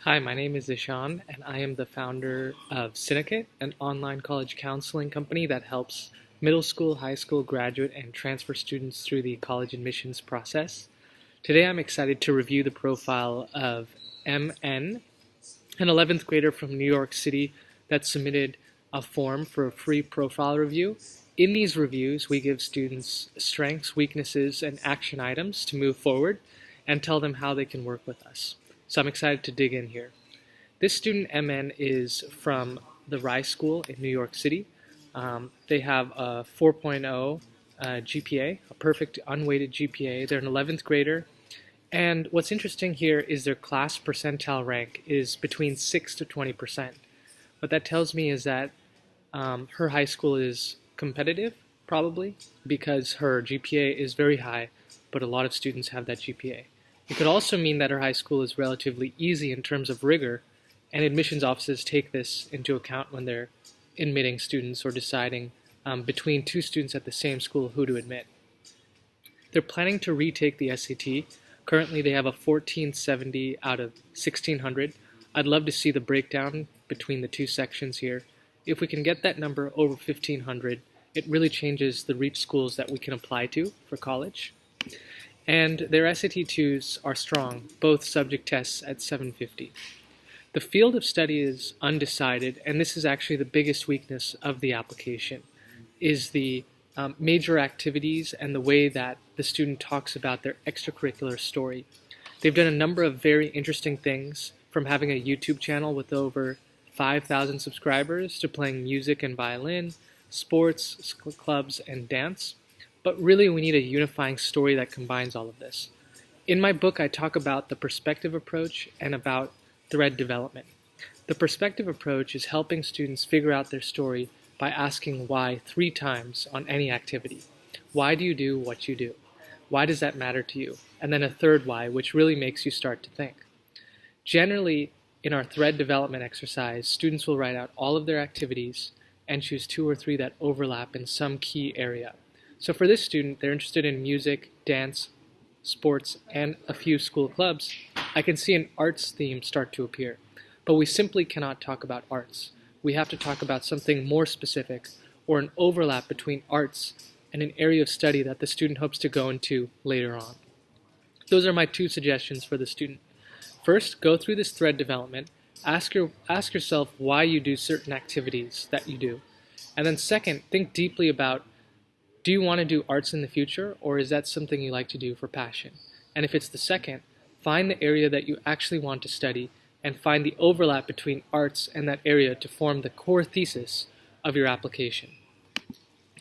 Hi, my name is Ishan, and I am the founder of Synocate, an online college counseling company that helps middle school, high school, graduate, and transfer students through the college admissions process. Today I'm excited to review the profile of MN, an 11th grader from New York City that submitted a form for a free profile review. In these reviews, we give students strengths, weaknesses, and action items to move forward and tell them how they can work with us. So I'm excited to dig in here. This student, MN, is from the Rice School in New York City. They have a 4.0 GPA, a perfect unweighted GPA. They're an 11th grader. And what's interesting here is their class percentile rank is between 6 to 20%. What that tells me is that her high school is competitive, probably, because her GPA is very high, but a lot of students have that GPA. It could also mean that her high school is relatively easy in terms of rigor, and admissions offices take this into account when they're admitting students or deciding between two students at the same school who to admit. They're planning to retake the SAT. Currently they have a 1470 out of 1600. I'd love to see the breakdown between the two sections here. If we can get that number over 1500, it really changes the reach schools that we can apply to for college. And their SAT2s are strong, both subject tests at 750. The field of study is undecided, and this is actually the biggest weakness of the application, is the major activities and the way that the student talks about their extracurricular story. They've done a number of very interesting things, from having a YouTube channel with over 5,000 subscribers to playing music and violin, sports, clubs, and dance. But really we need a unifying story that combines all of this. In my book I talk about the perspective approach and about thread development. The perspective approach is helping students figure out their story by asking why 3 times on any activity. Why do you do what you do? Why does that matter to you? And then a third why, which really makes you start to think. Generally, in our thread development exercise, students will write out all of their activities and choose 2 or 3 that overlap in some key area. So for this student, they're interested in music, dance, sports, and a few school clubs. I can see an arts theme start to appear, but we simply cannot talk about arts. We have to talk about something more specific, or an overlap between arts and an area of study that the student hopes to go into later on. Those are my 2 suggestions for the student. First, go through this thread development. Ask yourself why you do certain activities that you do. And then second, think deeply about, do you want to do arts in the future, or is that something you like to do for passion? And if it's the second, find the area that you actually want to study and find the overlap between arts and that area to form the core thesis of your application.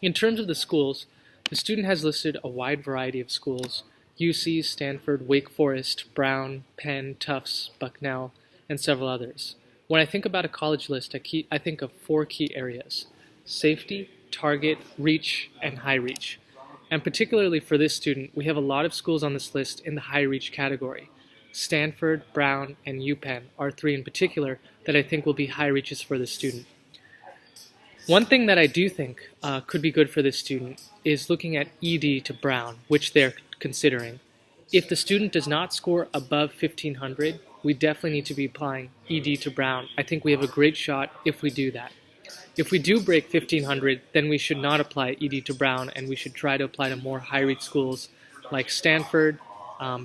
In terms of the schools, the student has listed a wide variety of schools: UC, Stanford, Wake Forest, Brown, Penn, Tufts, Bucknell, and several others. When I think about a college list, I think of 4 key areas: safety, target, reach, and high reach. And particularly for this student, we have a lot of schools on this list in the high reach category. Stanford, Brown, and UPenn are 3 in particular that I think will be high reaches for this student. One thing that I do think could be good for this student is looking at ED to Brown, which they're considering. If the student does not score above 1500, we definitely need to be applying ED to Brown. I think we have a great shot if we do that. If we do break 1500, then we should not apply ED to Brown, and we should try to apply to more high-reach schools like Stanford,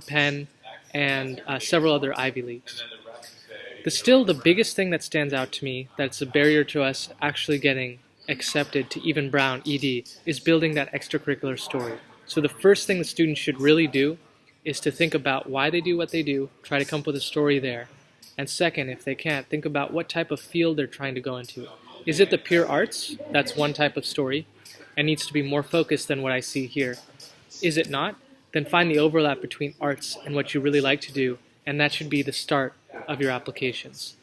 Penn, and several other Ivy Leagues. Still, the biggest thing that stands out to me, that's a barrier to us actually getting accepted to even Brown ED, is building that extracurricular story. So the first thing the students should really do is to think about why they do what they do, try to come up with a story there. And second, if they can't, think about what type of field they're trying to go into. Is it the pure arts? That's one type of story and needs to be more focused than what I see here. Is it not? Then find the overlap between arts and what you really like to do, and that should be the start of your applications.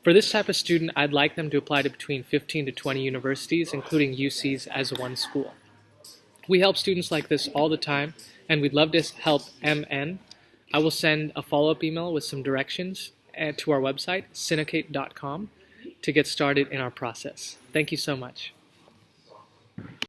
For this type of student, I'd like them to apply to between 15 to 20 universities, including UCs as one school. We help students like this all the time, and we'd love to help MN. I will send a follow-up email with some directions to our website, synocate.com, to get started in our process. Thank you so much.